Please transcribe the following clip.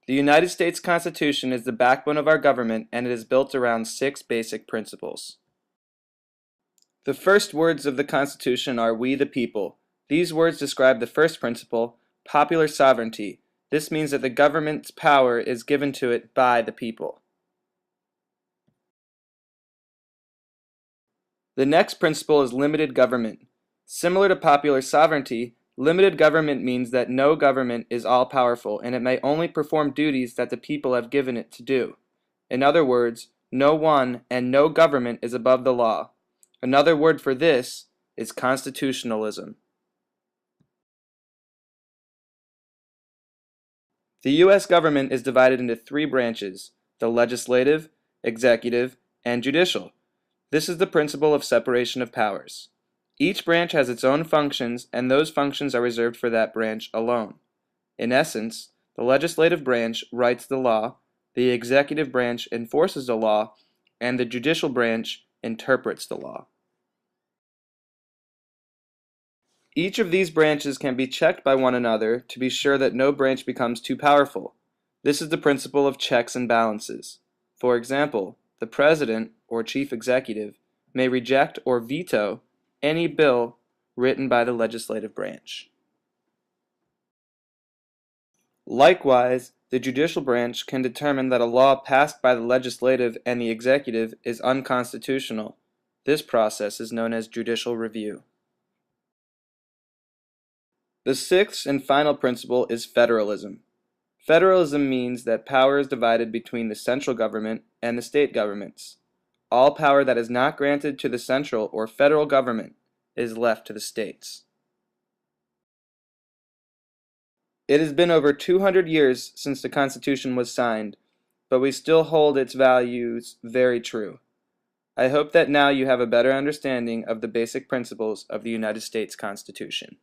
The United States Constitution is the backbone of our government, and it is built around 6 basic principles. The first words of the Constitution are "We the people." These words describe the first principle, popular sovereignty. This means that the government's power is given to it by the people. The next principle is limited government. Similar to popular sovereignty, limited government means that no government is all-powerful, and it may only perform duties that the people have given it to do. In other words, no one and no government is above the law. Another word for this is constitutionalism. The U.S. government is divided into 3 branches: the legislative, executive, and judicial. This is the principle of separation of powers. Each branch has its own functions, and those functions are reserved for that branch alone. In essence, the legislative branch writes the law, the executive branch enforces the law, and the judicial branch interprets the law. Each of these branches can be checked by one another to be sure that no branch becomes too powerful. This is the principle of checks and balances. For example, the president, or chief executive, may reject or veto any bill written by the legislative branch. Likewise, the judicial branch can determine that a law passed by the legislative and the executive is unconstitutional. This process is known as judicial review. The sixth and final principle is federalism. Federalism means that power is divided between the central government and the state governments. All power that is not granted to the central or federal government is left to the states. It has been over 200 years since the Constitution was signed, but we still hold its values very true. I hope that now you have a better understanding of the basic principles of the United States Constitution.